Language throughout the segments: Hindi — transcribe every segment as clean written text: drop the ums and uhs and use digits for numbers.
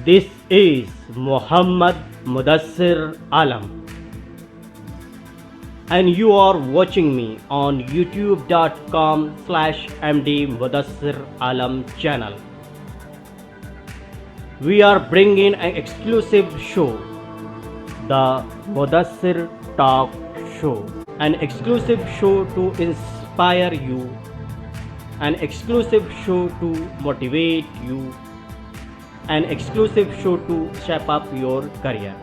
This is Muhammad Mudassir Alam, and you are watching me on youtube.com/md Mudassir Alam channel. We are bringing an exclusive show, the Mudassir Talk Show, an exclusive show to inspire you, an exclusive show to motivate you, an exclusive show to shape up your career.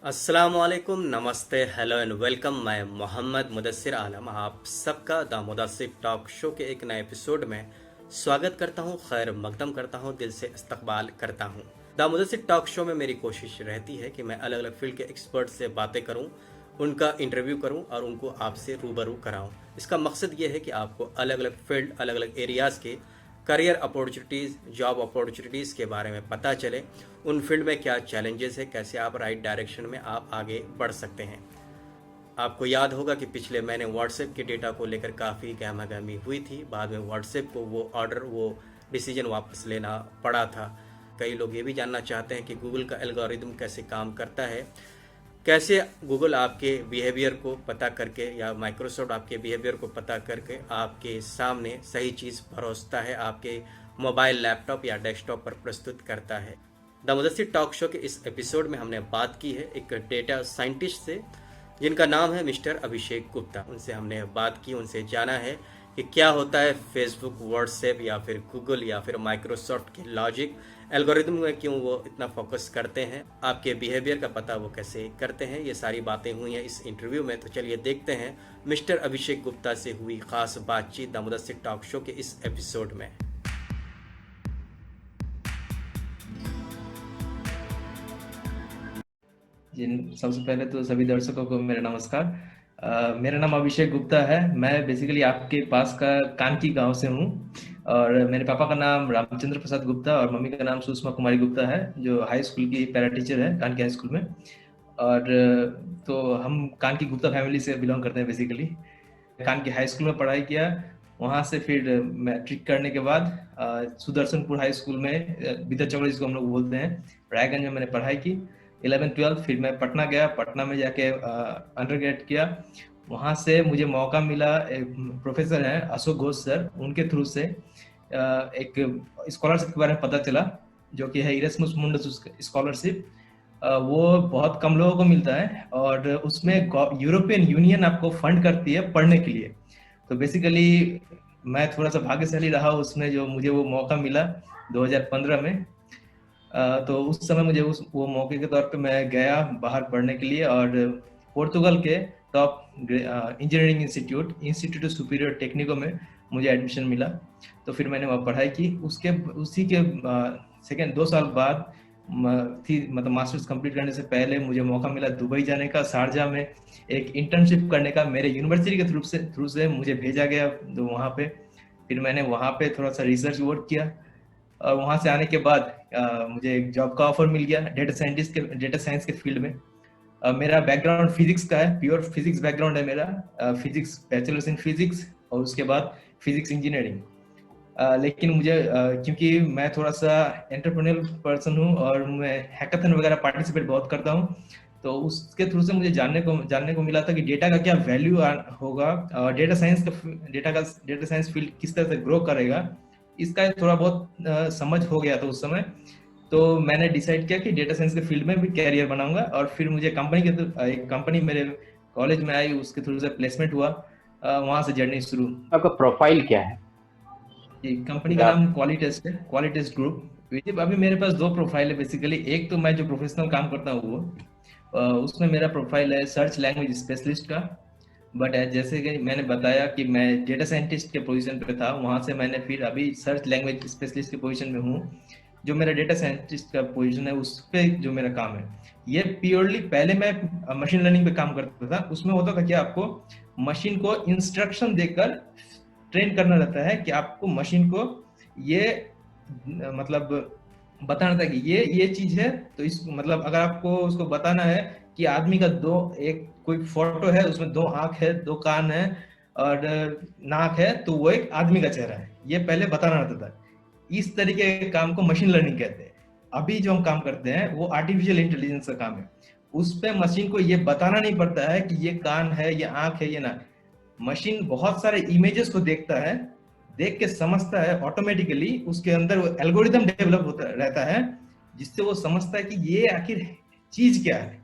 अस्सलामुअलैकुम, नमस्ते, हेलो एंड वेलकम। मैं मोहम्मद मुदस्सिर आलम आप सबका द मुदस्सिर टॉक शो के एक नए एपिसोड में स्वागत करता हूं, खैर मकदम करता हूं, दिल से इस्तकबाल करता हूं। द मुदस्सिर टॉक शो में मेरी कोशिश रहती है कि मैं अलग अलग फील्ड के एक्सपर्ट से बातें करूं, उनका इंटरव्यू करूं और उनको आपसे रूबरू कराऊं। इसका मकसद ये है कि आपको अलग अलग फील्ड, अलग अलग एरियाज़ के करियर अपॉर्चुनिटीज़, जॉब अपॉर्चुनिटीज़ के बारे में पता चले, उन फील्ड में क्या चैलेंजेस है, कैसे आप राइट डायरेक्शन में आप आगे बढ़ सकते हैं। आपको याद होगा कि पिछले महीने व्हाट्सएप के डेटा को लेकर काफ़ी गहमा गहमी हुई थी। बाद में व्हाट्सएप को वो डिसीजन वापस लेना पड़ा था। कई लोग ये भी जानना चाहते हैं कि गूगल का एल्गोरिदम कैसे काम करता है, कैसे गूगल आपके बिहेवियर को पता करके या माइक्रोसॉफ्ट आपके बिहेवियर को पता करके आपके सामने सही चीज़ परोसता है, आपके मोबाइल, लैपटॉप या डेस्कटॉप पर प्रस्तुत करता है। द मुदस्सिर टॉक शो के इस एपिसोड में हमने बात की है एक डेटा साइंटिस्ट से जिनका नाम है मिस्टर अभिषेक गुप्ता। उनसे हमने बात की, उनसे जाना है कि क्या होता है फेसबुक, व्हाट्सएप या फिर गूगल या फिर माइक्रोसॉफ्ट के लॉजिक एल्गोरिदम में क्यों वो इतना फोकस करते हैं, आपके बिहेवियर का पता वो कैसे करते हैं। ये सारी बातें हुई हैं इस इंटरव्यू में। तो चलिए देखते हैं मिस्टर अभिषेक गुप्ता से हुई खास बातचीत द मुदस्सिर टॉक शो के इस एपिसोड में। सबसे पहले तो सभी दर्शकों को मेरा नमस्कार। मेरा नाम अभिषेक गुप्ता है। मैं बेसिकली आपके पास का कानकी गांव से हूँ और मेरे पापा का नाम रामचंद्र प्रसाद गुप्ता और मम्मी का नाम सुषमा कुमारी गुप्ता है, जो हाई स्कूल की पैरा टीचर है कानकी हाई स्कूल में। और तो हम कानकी गुप्ता फैमिली से बिलोंग करते हैं बेसिकली। कानकी हाई स्कूल में पढ़ाई किया, वहाँ से फिर मैट्रिक करने के बाद सुदर्शनपुर हाई स्कूल में, विद्याचक्र जिसको हम लोग बोलते हैं, रायगंज में मैंने पढ़ाई की 11-12। फिर मैं पटना गया, पटना में जाके अंडरग्रेड किया। वहाँ से मुझे मौका मिला, एक प्रोफेसर हैं अशोक घोष सर, उनके थ्रू से एक स्कॉलरशिप के बारे में पता चला, जो कि है इरेस्मस मुंडस स्कॉलरशिप। वो बहुत कम लोगों को मिलता है और उसमें यूरोपियन यूनियन आपको फंड करती है पढ़ने के लिए। तो बेसिकली मैं थोड़ा सा भाग्यशाली रहा उसमें, जो मुझे वो मौका मिला 2015 में। तो उस समय मुझे वो मौके के तौर पे मैं गया बाहर पढ़ने के लिए और पोर्तुगल के top engineering institute of superior Tecnico में मुझे एडमिशन मिला। तो फिर मैंने वहाँ पढ़ाई की। उसी के सेकेंड 2 साल बाद मतलब मास्टर्स कंप्लीट करने से पहले मुझे मौका मिला दुबई जाने का, शारजा में एक इंटर्नशिप करने का। मेरे यूनिवर्सिटी के थ्रू से मुझे भेजा गया तो वहाँ पे फिर मैंने वहाँ पे थोड़ा सा रिसर्च वर्क किया और वहाँ से आने के बाद मुझे एक जॉब का ऑफर मिल गया डेटा साइंस के फील्ड में। मेरा बैकग्राउंड फिजिक्स का है, प्योर फिजिक्स बैकग्राउंड है मेरा, फिजिक्स, बैचलर्स इन फिजिक्स और उसके बाद फिजिक्स इंजीनियरिंग। लेकिन मुझे क्योंकि मैं थोड़ा सा एंटरप्रेन्योर पर्सन हूँ और मैं हैकाथन वगैरह पार्टिसिपेट बहुत करता हूँ, तो उसके थ्रू से मुझे जानने को मिला था कि डेटा का क्या वैल्यू होगा और डेटा साइंस फील्ड किस तरह से ग्रो करेगा, इसका थोड़ा बहुत समझ हो गया था उस समय। तो मैंने डिसाइड किया कि डेटा साइंस के फील्ड में भी कैरियर बनाऊंगा और फिर मुझे एक कंपनी मेरे कॉलेज में आई, उसके थ्रू से प्लेसमेंट हुआ, वहां से जर्नी शुरू। आपका प्रोफाइल क्या है? कंपनी का नाम क्वालिटेस्ट है, क्वालिटेस्ट ग्रुप। अभी मेरे पास 2 प्रोफाइल है बेसिकली। एक तो मैं जो प्रोफेशनल काम करता हूँ वो उसमें मेरा प्रोफाइल है सर्च लैंग्वेज स्पेशलिस्ट का। बट जैसे कि मैंने बताया कि मैं डेटा साइंटिस्ट के पोजीशन पे था, वहाँ से मैंने फिर अभी सर्च लैंग्वेज स्पेशलिस्ट के पोजीशन में हूँ। जो मेरा डेटा साइंटिस्ट का पोजीशन है उस पे जो मेरा काम है, ये प्योरली, पहले मैं मशीन लर्निंग पे काम करता था। उसमें होता था कि आपको मशीन को इंस्ट्रक्शन देकर ट्रेन करना रहता है कि आपको मशीन को ये मतलब बताना था कि ये चीज है। तो इस मतलब अगर आपको उसको बताना है कि आदमी का एक कोई फोटो है, उसमें 2 आंख है, 2 कान है और नाक है, तो वो एक आदमी का चेहरा है, ये पहले बताना रहता था। इस तरीके के काम को मशीन लर्निंग कहते हैं। अभी जो हम काम करते हैं वो आर्टिफिशियल इंटेलिजेंस का काम है। उस पे मशीन को ये बताना नहीं पड़ता है कि ये कान है, ये आंख है, ये ना। मशीन बहुत सारे इमेजेस को देखता है, देख के समझता है ऑटोमेटिकली, उसके अंदर वो एल्गोरिदम डेवलप होता रहता है जिससे वो समझता है कि ये आखिर चीज क्या है।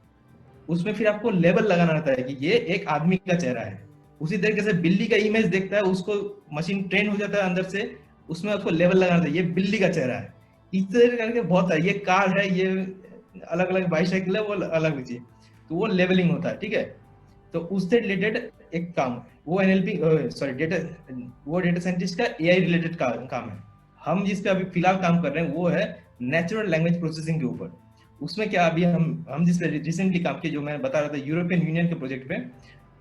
उसमें फिर आपको लेबल लगाना रहता है कि ये एक आदमी का चेहरा है। उसी तरीके से बिल्ली का इमेज देखता है, उसको मशीन ट्रेन हो जाता है अंदर से, उसमें उसको लेबल लगाना रहता है, ये बिल्ली का चेहरा है। इस तरह करके बहुत है, ये कार है, ये अलग अलग बाईसाइकिल है, वो अलग चीज, तो वो लेबलिंग होता है, ठीक है। तो उससे रिलेटेड एक काम, वो एनएलपी सॉरी डेटा, वो डेटा साइंटिस्ट का एआई रिलेटेड काम है। हम जिस पे अभी फिलहाल काम कर रहे हैं वो है नेचुरल लैंग्वेज प्रोसेसिंग के ऊपर। उसमें क्या, अभी हम जिस पे रिसेंटली काम किए, जो मैं बता रहा था यूरोपियन यूनियन के प्रोजेक्ट पे,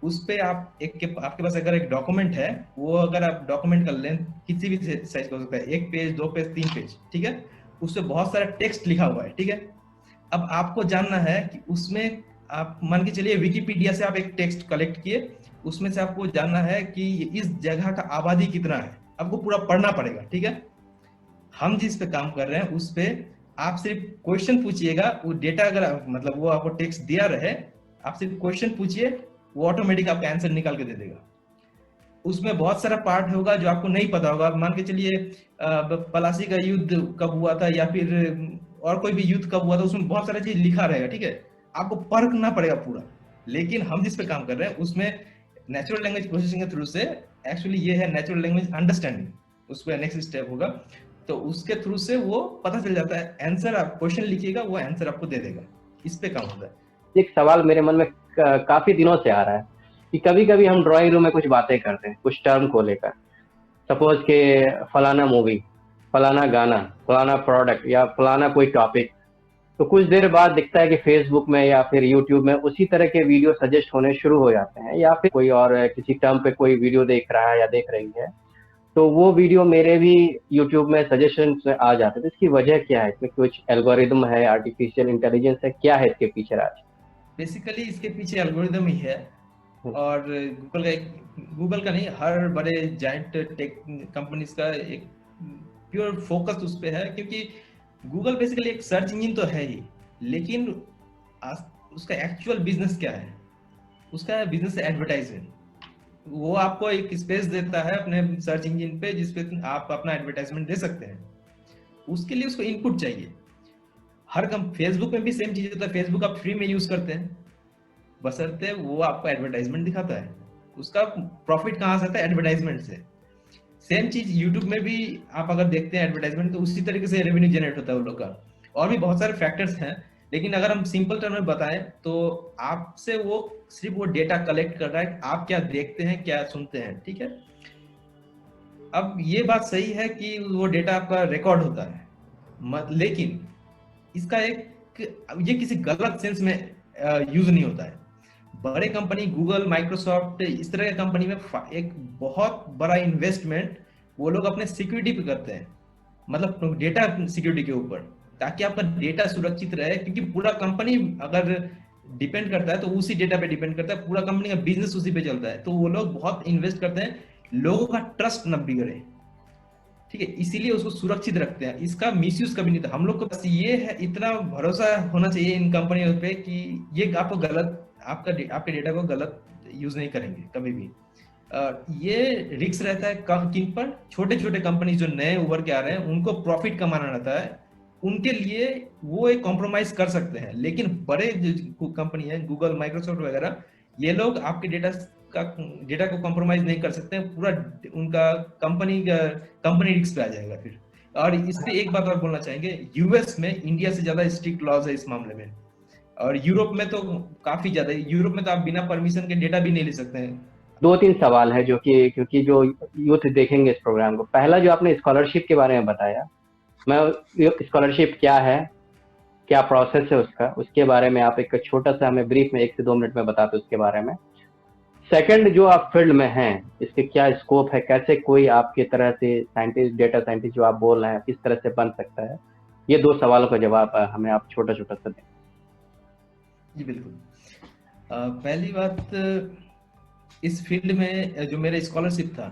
उस पे आप आपके पास अगर एक डॉक्यूमेंट है, वो अगर आप डॉक्यूमेंट का लेंथ किसी भी साइज का हो सकता है, 1 पेज, 2 पेज, 3 पेज, ठीक है। उसपे बहुत सारा टेक्स्ट लिखा हुआ है, ठीक है। अब आपको जानना है कि उसमें, आप मान के चलिए विकिपीडिया से आप एक टेक्स्ट कलेक्ट किए, उसमें से आपको जानना है कि इस जगह का आबादी कितना है, आपको पूरा पढ़ना पड़ेगा, ठीक है। हम जिस पे काम कर रहे हैं उस पे आप सिर्फ क्वेश्चन पूछिएगा, वो डेटा अगर मतलब वो आपको टेक्स्ट दिया रहे, आप सिर्फ क्वेश्चन पूछिए, वो ऑटोमेटिक आपका आंसर निकाल के दे देगा। उसमें बहुत सारा पार्ट होगा जो आपको नहीं पता होगा। मान के चलिए पलासी का युद्ध कब हुआ था, या फिर और कोई भी युद्ध कब हुआ था, उसमें बहुत सारा चीज लिखा रहेगा, ठीक है। आपको पढ़ना पड़ेगा पूरा। लेकिन हम जिस पे काम कर रहे हैं उसमें नेचुरल लैंग्वेज प्रोसेसिंग के थ्रू से, एक्चुअली ये है नेचुरल लैंग्वेज अंडरस्टैंडिंग, उस पर नेक्स्ट स्टेप होगा। तो उसके थ्रू से वो पता चल जाता है, आंसर आप क्वेश्चन लिखिएगा, वो आंसर आपको दे देगा। इस पे काम होता है। एक सवाल मेरे मन में काफी दिनों से आ रहा है कि कभी कभी हम ड्राइंग रूम में कुछ बातें करते हैं कुछ टर्म को लेकर, सपोज के फलाना मूवी, फलाना गाना, फलाना प्रोडक्ट या फलाना कोई टॉपिक, तो कुछ देर बाद दिखता है कि फेसबुक में या फिर यूट्यूब में उसी तरह के वीडियो सजेस्ट होने शुरू हो जाते हैं, या फिर कोई और किसी टर्म पे कोई वीडियो देख रहा है या देख रही है, तो वो वीडियो मेरे भी यूट्यूब में सजेशन में आ जाते हैं। तो इसकी वजह क्या है? इसमें कुछ एल्गोरिदम है, आर्टिफिशियल इंटेलिजेंस है, क्या है इसके पीछे राज? बेसिकली इसके पीछे एल्गोरिदम ही है। और गूगल का नहीं, हर बड़े जायंट टेक कंपनीज का एक प्योर फोकस उस पे है, क्योंकि गूगल बेसिकली एक सर्च इंजन तो है ही, लेकिन उसका एक्चुअल बिजनेस क्या है? उसका बिजनेस है एडवर्टाइजमेंट। वो आपको एक स्पेस देता है अपने सर्च इंजन पे, जिसपे आप अपना एडवर्टाइजमेंट दे सकते हैं। उसके लिए उसको इनपुट चाहिए। हर फेसबुक में भी सेम चीज होता है। फेसबुक आप फ्री में यूज करते हैं, बशर्ते वो आपको एडवर्टाइजमेंट दिखाता है। उसका प्रॉफिट कहाँ से आता है? एडवर्टाइजमेंट से। सेम चीज यूट्यूब में भी आप अगर देखते हैं एडवर्टाइजमेंट, तो उसी तरीके से रेवेन्यू जनरेट होता है उन लोग का। और भी बहुत सारे फैक्टर्स हैं, लेकिन अगर हम सिंपल टर्म में बताएं तो आपसे वो सिर्फ वो डेटा कलेक्ट कर रहा है, आप क्या देखते हैं, क्या सुनते हैं, ठीक है। अब ये बात सही है कि वो डेटा आपका रिकॉर्ड होता है, लेकिन इसका ये किसी गलत सेंस में यूज नहीं होता है। बड़े कंपनी गूगल, माइक्रोसॉफ्ट, इस तरह के कंपनी में एक बहुत बड़ा इन्वेस्टमेंट वो लोग अपने सिक्योरिटी पे करते हैं, मतलब डेटा सिक्योरिटी के ऊपर, ताकि आपका डेटा सुरक्षित रहे। क्योंकि पूरा कंपनी अगर डिपेंड करता है तो उसी डेटा पे डिपेंड करता है, पूरा कंपनी का बिजनेस उसी पे चलता है। तो वो लोग बहुत इन्वेस्ट करते हैं, लोगों का ट्रस्ट न बिगड़े, ठीक है, इसीलिए उसको सुरक्षित रखते हैं। इसका मिसयूज कभी नहीं था। हम लोग को बस ये है, इतना भरोसा होना चाहिए इन कंपनियों पे कि ये आपको गलत, आपके डेटा को गलत यूज नहीं करेंगे कभी भी। ये रिस्क रहता है किन पर? छोटे छोटे कंपनी जो नए उभर के आ रहे हैं, उनको प्रॉफिट कमाना रहता है, उनके लिए वो एक कॉम्प्रोमाइज कर सकते हैं। लेकिन बड़े जो कंपनी है, गूगल, माइक्रोसॉफ्ट वगैरह, ये लोग आपके डेटा को कॉम्प्रोमाइज नहीं कर सकते हैं। पूरा उनका कंपनी रिस्क पे आ जाएगा फिर। और इस पे एक बात और बोलना चाहेंगे, यूएस में इंडिया से ज्यादा स्ट्रिक्ट लॉज है इस मामले में, और यूरोप में तो काफी ज्यादा। यूरोप में तो आप बिना परमिशन के डेटा भी नहीं ले सकते हैं। 2-3 सवाल है जो कि, क्योंकि जो यूथ देखेंगे इस प्रोग्राम को, पहला जो आपने स्कॉलरशिप के बारे में बताया, मैं स्कॉलरशिप क्या है, क्या प्रोसेस है उसका, उसके बारे में आप एक छोटा सा हमें ब्रीफ में 1 से 2 मिनट में बताते उसके बारे में। सेकंड, जो आप फील्ड में हैं, इसके क्या स्कोप है, कैसे कोई आपकी तरह से साइंटिस्ट, डेटा साइंटिस्ट जो आप बोल रहे हैं, किस तरह से बन सकता है? ये 2 सवालों का जवाब हमें आप छोटा छोटा सा दें। जी बिल्कुल। पहली बात, इस फील्ड में जो मेरा स्कॉलरशिप था,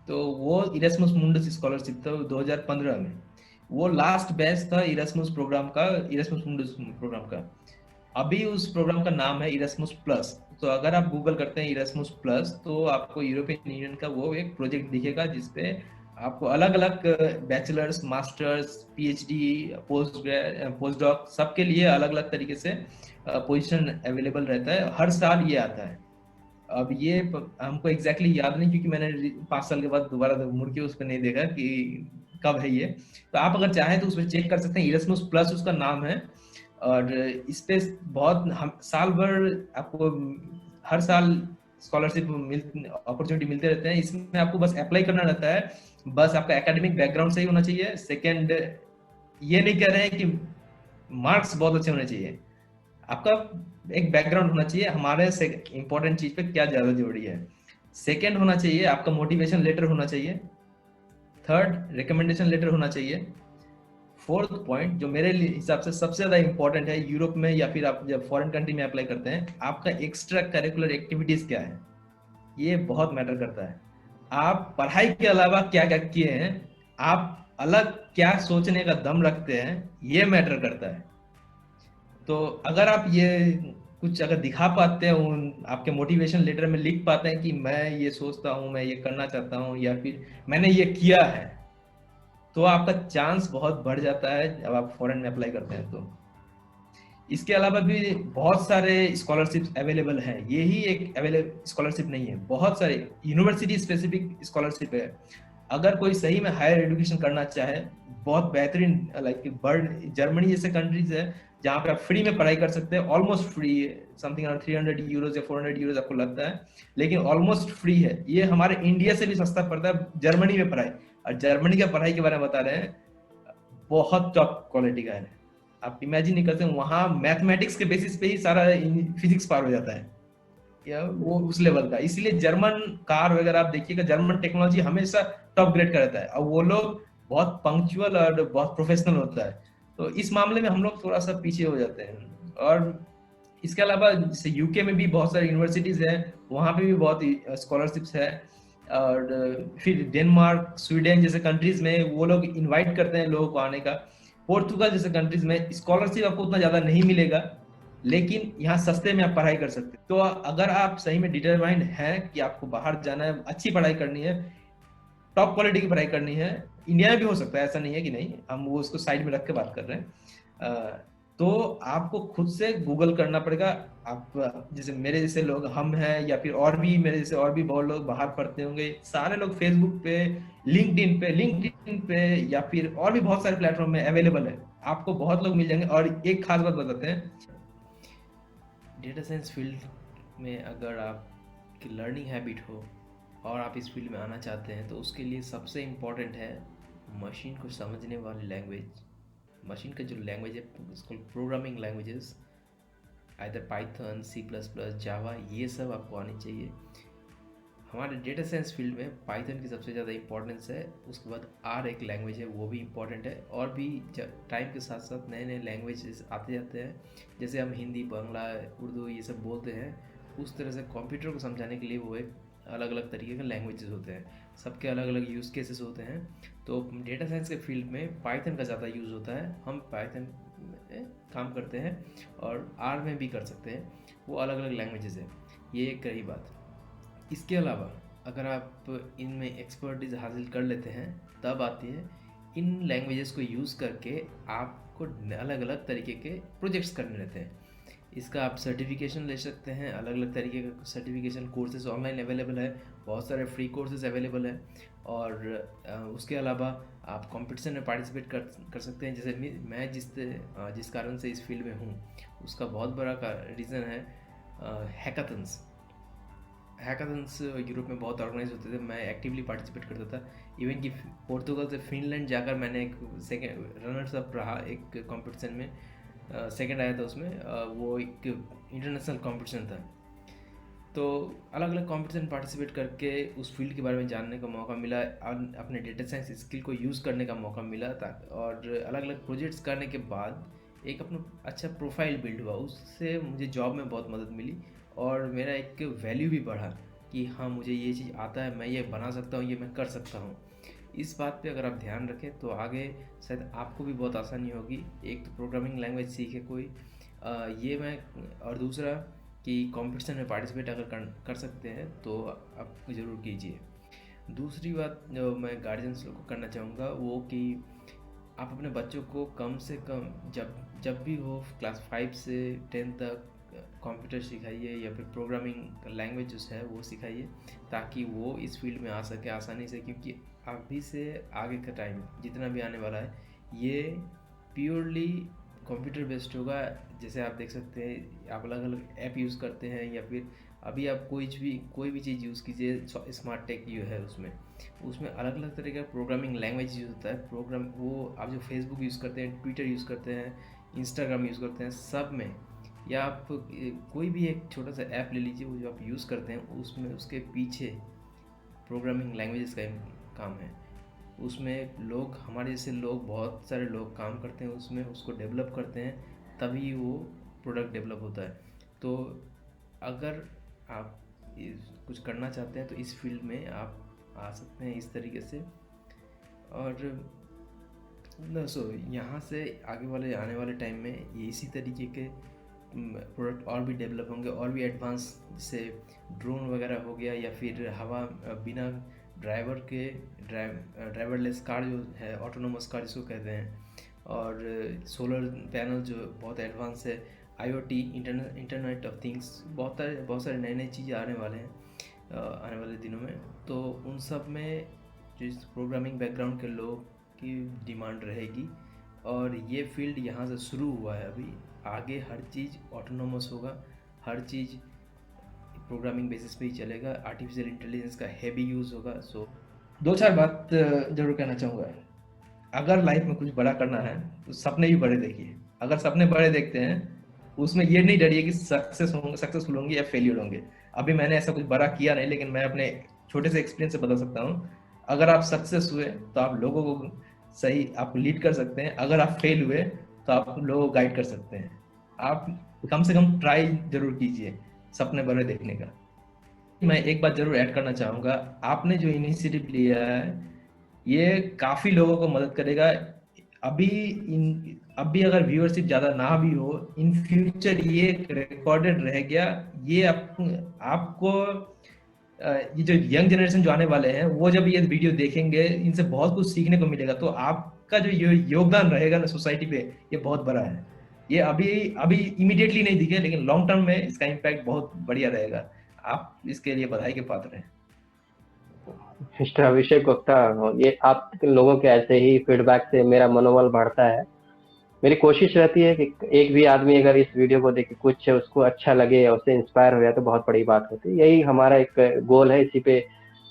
तो वो इरेस्मस मुंडस स्कॉलरशिप था 2015 में। वो लास्ट बैच था इरास्मस प्रोग्राम का, इरास्मस मुंडस प्रोग्राम का। अभी उस प्रोग्राम का नाम है इरास्मस प्लस। तो अगर आप गूगल करते हैं इरास्मस प्लस तो आपको यूरोपियन यूनियन का वो एक प्रोजेक्ट दिखेगा जिसपे आपको अलग अलग bachelors, masters, PhD, post doc सबके लिए अलग अलग तरीके से पोजीशन अवेलेबल रहता है। हर साल ये आता है। अब ये हमको एग्जैक्टली याद नहीं, क्योंकि मैंने 5 साल के बाद दोबारा मुड़ के उस पर नहीं देखा कि कब है ये। तो आप अगर चाहें तो उस पर चेक कर सकते हैं, इरास्मस प्लस उसका नाम है। और इस पे बहुत हम साल भर आपको हर साल स्कॉलरशिप अपॉर्चुनिटी मिलते रहते हैं। इसमें आपको बस अप्लाई करना रहता है। बस आपका एकेडमिक बैकग्राउंड सही होना चाहिए। सेकंड, ये नहीं कह रहे हैं कि मार्क्स बहुत अच्छे होने चाहिए, आपका एक बैकग्राउंड होना चाहिए हमारे से इंपॉर्टेंट चीज पे क्या ज्यादा जरूरी है। सेकंड होना चाहिए आपका मोटिवेशन लेटर होना चाहिए। थर्ड, रिकमेंडेशन लेटर होना चाहिए। फोर्थ पॉइंट जो मेरे हिसाब से सबसे ज्यादा इंपॉर्टेंट है यूरोप में या फिर आप जब फॉरेन कंट्री में अप्लाई करते हैं, आपका एक्स्ट्रा करिकुलर एक्टिविटीज क्या है, ये बहुत मैटर करता है। आप पढ़ाई के अलावा क्या क्या किए हैं, आप अलग क्या सोचने का दम रखते हैं, ये मैटर करता है। तो अगर आप ये कुछ अगर दिखा पाते हैं, उन आपके मोटिवेशन लेटर में लिख पाते हैं कि मैं ये सोचता हूँ, मैं ये करना चाहता हूँ, या फिर मैंने ये किया है, तो आपका चांस बहुत बढ़ जाता है जब आप फॉरेन में अप्लाई करते हैं। तो इसके अलावा भी बहुत सारे स्कॉलरशिप अवेलेबल हैं। यही एक अवेलेबल स्कॉलरशिप नहीं है, बहुत सारे यूनिवर्सिटी स्पेसिफिक स्कॉलरशिप है। अगर कोई सही में हायर एजुकेशन करना चाहे, बहुत बेहतरीन लाइक बर्ड जर्मनी जैसे कंट्रीज है जहाँ पे आप फ्री में पढ़ाई कर सकते हैं, almost free, something around 300 euros या 400 यूरोज आपको लगता है, लेकिन ऑलमोस्ट फ्री है। ये हमारे इंडिया से भी सस्ता पड़ता है जर्मनी में पढ़ाई। और जर्मनी का पढ़ाई के बारे में बता रहे हैं, बहुत टॉप क्वालिटी का है। आप इमेजिन नहीं करते, वहां मैथमेटिक्स के बेसिस पे ही सारा फिजिक्स पार हो जाता है, या वो उस लेवल का। इसलिए जर्मन कार वगैरह आप देखिएगा, जर्मन टेक्नोलॉजी हमेशा टॉप ग्रेड का रहता है, और वो लोग बहुत पंक्चुअल और बहुत प्रोफेशनल होता है। तो इस मामले में हम लोग थोड़ा सा पीछे हो जाते हैं। और इसके अलावा जैसे यूके में भी बहुत सारी यूनिवर्सिटीज हैं, वहाँ पे भी बहुत स्कॉलरशिप्स है। और फिर डेनमार्क, स्वीडन जैसे कंट्रीज में वो लोग इनवाइट करते हैं लोगों को आने का। पोर्तुगल जैसे कंट्रीज में स्कॉलरशिप आपको उतना ज्यादा नहीं मिलेगा, लेकिन यहाँ सस्ते में आप पढ़ाई कर सकते हैं। तो अगर आप सही में डिटरमाइंड हैं कि आपको बाहर जाना है, अच्छी पढ़ाई करनी है, टॉप क्वालिटी की पढ़ाई करनी है, इंडिया में भी हो सकता है, ऐसा नहीं है कि नहीं, हम वो उसको साइड में रख के बात कर रहे हैं, तो आपको खुद से गूगल करना पड़ेगा। आप जैसे मेरे जैसे लोग हम हैं, या फिर और भी मेरे जैसे और भी बहुत लोग बाहर पढ़ते होंगे, सारे लोग फेसबुक पे, लिंक्डइन पे या फिर और भी बहुत सारे प्लेटफॉर्म में अवेलेबल है, आपको बहुत लोग मिल जाएंगे। और एक खास बात बताते हैं, डेटा साइंस फील्ड में अगर आपकी लर्निंग हैबिट हो और आप इस फील्ड में आना चाहते हैं, तो उसके लिए सबसे इम्पॉर्टेंट है मशीन को समझने वाली लैंग्वेज। मशीन का जो लैंग्वेज है उसको programming languages, either Python, C++, जावा, ये सब आपको आनी चाहिए। हमारे डेटा साइंस फील्ड में पाइथन की सबसे ज़्यादा इंपॉर्टेंस है, उसके बाद R एक लैंग्वेज है, वो भी इम्पॉर्टेंट है। और भी टाइम के साथ साथ नए नए लैंग्वेजेस आते जाते हैं, जैसे हम हिंदी, बांग्ला, उर्दू ये सब बोलते हैं, उस तरह से कंप्यूटर को समझाने के लिए वो एक अलग अलग तरीके के लैंग्वेजेस होते हैं, सबके अलग अलग यूज़ केसेस होते हैं। तो डेटा साइंस के फील्ड में पाइथन का ज़्यादा यूज़ होता है, हम पाइथन में काम करते हैं और R में भी कर सकते हैं, वो अलग अलग लैंग्वेजेस है। ये एक रही बात। इसके अलावा अगर आप इनमें एक्सपर्टीज हासिल कर लेते हैं, तब आती है इन लैंग्वेजेस को यूज़ करके आपको अलग अलग तरीके के प्रोजेक्ट्स करने रहते हैं। इसका आप सर्टिफिकेशन ले सकते हैं, अलग अलग तरीके का सर्टिफिकेशन कोर्सेज ऑनलाइन अवेलेबल है, बहुत सारे फ्री कोर्सेज अवेलेबल है। और उसके अलावा आप कंपटीशन में पार्टिसिपेट कर सकते हैं। जैसे मैं जिस कारण से इस फील्ड में हूँ, उसका बहुत बड़ा रीज़न है हैकाथन्स यूरोप में बहुत ऑर्गेनाइज होते थे, मैं एक्टिवली पार्टिसिपेट करता था। इवन कि पोर्तुगल से फिनलैंड जाकर मैंने एक सेकेंड रनर्स अप रहा एक कंपटीशन में, सेकंड आया था उसमें। वो एक इंटरनेशनल कंपटीशन था। तो अलग अलग कंपटीशन पार्टिसिपेट करके उस फील्ड के बारे में जानने का मौका मिला, अपने डेटा साइंस स्किल को यूज़ करने का मौका मिला था, और अलग अलग प्रोजेक्ट्स करने के बाद एक अपना अच्छा प्रोफाइल बिल्ड हुआ। उससे मुझे जॉब में बहुत मदद मिली और मेरा एक वैल्यू भी बढ़ा कि हाँ, मुझे ये चीज़ आता है, मैं ये बना सकता हूँ, ये मैं कर सकता हूँ। इस बात पे अगर आप ध्यान रखें तो आगे शायद आपको भी बहुत आसानी होगी। एक तो प्रोग्रामिंग लैंग्वेज सीखे कोई, ये मैं, और दूसरा कि कंपटीशन में पार्टिसिपेट अगर कर सकते हैं तो आप ज़रूर कीजिए। दूसरी बात जो मैं गार्जियंस लोग को करना चाहूँगा वो कि आप अपने बच्चों को कम से कम जब भी हो क्लास 5 से 10 तक कंप्यूटर सिखाइए या फिर प्रोग्रामिंग लैंग्वेज जो है वो सिखाइए, ताकि वो इस फील्ड में आ सके आसानी से। क्योंकि अभी से आगे का टाइम जितना भी आने वाला है ये प्योरली कंप्यूटर बेस्ड होगा। जैसे आप देख सकते हैं, आप अलग अलग ऐप यूज़ करते हैं या फिर अभी आप कोई भी चीज़ यूज़ कीजिए, स्मार्ट टेक जो है उसमें अलग अलग तरह का प्रोग्रामिंग लैंग्वेज यूज़ होता है। प्रोग्राम वो आप जो फेसबुक यूज़ करते हैं, ट्विटर यूज़ करते हैं, इंस्टाग्राम यूज़ करते हैं, सब में, या आप कोई भी एक छोटा सा ऐप ले लीजिए वो जो आप यूज़ करते हैं उसमें उसके पीछे प्रोग्रामिंग लैंग्वेजेस का काम है। उसमें लोग, हमारे जैसे लोग, बहुत सारे लोग काम करते हैं उसमें, उसको डेवलप करते हैं, तभी वो प्रोडक्ट डेवलप होता है। तो अगर आप कुछ करना चाहते हैं तो इस फील्ड में आप आ सकते हैं इस तरीके से। और यहाँ से आने वाले टाइम में ये इसी तरीके के प्रोडक्ट और भी डेवलप होंगे, और भी एडवांस, जैसे ड्रोन वगैरह हो गया, या फिर हवा बिना ड्राइवरलेस कार जो है, ऑटोनोमस कार जिसको कहते हैं, और सोलर पैनल जो बहुत एडवांस है, IoT, इंटरनेट ऑफ थिंग्स, बहुत सारे नए चीज़ें आने वाले दिनों में। तो उन सब में जो इस प्रोग्रामिंग बैकग्राउंड के लोग की डिमांड रहेगी। और ये फील्ड यहाँ से शुरू हुआ है, अभी आगे हर चीज़ ऑटोनोमस होगा, हर चीज़ प्रोग्रामिंग बेसिस पे ही चलेगा, आर्टिफिशियल इंटेलिजेंस का हैवी यूज़ होगा। सो 2-4 बात जरूर कहना चाहूँगा। अगर लाइफ में कुछ बड़ा करना है तो सपने भी बड़े देखिए। अगर सपने बड़े देखते हैं उसमें ये नहीं डरिए कि सक्सेसफुल होंगे या फेलियर होंगे। अभी मैंने ऐसा कुछ बड़ा किया नहीं, लेकिन मैं अपने छोटे से एक्सपीरियंस से बता सकता हूँ। अगर आप सक्सेस हुए तो आप लोगों को सही आप लीड कर सकते हैं, अगर आप फेल हुए तो आप लोगों को गाइड कर सकते हैं। आप कम से कम ट्राई जरूर कीजिए सपने बड़े देखने का। मैं एक बात जरूर ऐड करना चाहूँगा, आपने जो इनिशिएटिव लिया है ये काफ़ी लोगों को मदद करेगा। अभी अगर व्यूअरशिप ज़्यादा ना भी हो, इन फ्यूचर ये रिकॉर्डेड रह गया। ये आपको ये जो यंग जनरेशन जो आने वाले हैं वो जब ये वीडियो देखेंगे, इनसे बहुत कुछ सीखने को मिलेगा। तो आपका जो योगदान रहेगा ना सोसाइटी पे, ये बहुत बड़ा है। ये अभी इमीडिएटली नहीं दिखे, लेकिन लॉन्ग टर्म में इसका इम्पैक्ट बहुत बढ़िया रहेगा। आप इसके लिए बधाई के पात्र हैं। मिस्टर अभिषेक गुप्ता, ये आप लोगों के ऐसे ही फीडबैक से मेरा मनोबल बढ़ता है। मेरी कोशिश रहती है कि एक भी आदमी अगर इस वीडियो को देखे कुछ उसको अच्छा लगे या उससे इंस्पायर हो जाए तो बहुत बड़ी बात होती है। यही हमारा एक गोल है, इसी पे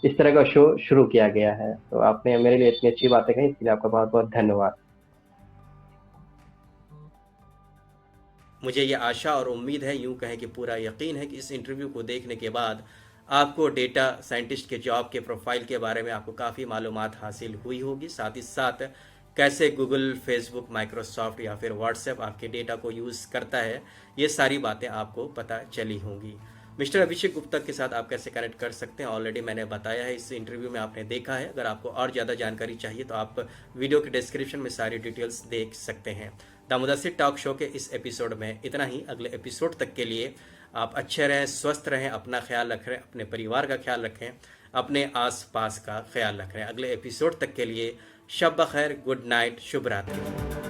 इस तरह का शो शुरू किया गया है। तो आपने मेरे लिए इतनी अच्छी बातें कही, इसके लिए आपका बहुत बहुत धन्यवाद। मुझे ये आशा और उम्मीद है, यूं कहें कि पूरा यकीन है कि इस इंटरव्यू को देखने के बाद आपको डेटा साइंटिस्ट के जॉब के प्रोफाइल के बारे में आपको काफ़ी मालूमात हासिल हुई होगी। साथ ही साथ कैसे गूगल, फेसबुक, माइक्रोसॉफ्ट या फिर व्हाट्सएप आपके डेटा को यूज़ करता है, ये सारी बातें आपको पता चली होंगी। मिस्टर अभिषेक गुप्ता के साथ आप कैसे कनेक्ट कर सकते हैं ऑलरेडी मैंने बताया है, इस इंटरव्यू में आपने देखा है। अगर आपको और ज़्यादा जानकारी चाहिए तो आप वीडियो के डिस्क्रिप्शन में सारी डिटेल्स देख सकते हैं। द मुदस्सिर टॉक शो के इस एपिसोड में इतना ही। अगले एपिसोड तक के लिए आप अच्छे रहें, स्वस्थ रहें, अपना ख्याल रखें, अपने परिवार का ख्याल रखें, अपने आसपास का ख्याल रखें। अगले एपिसोड तक के लिए शब बखैर, गुड नाइट, शुभ रात्रि।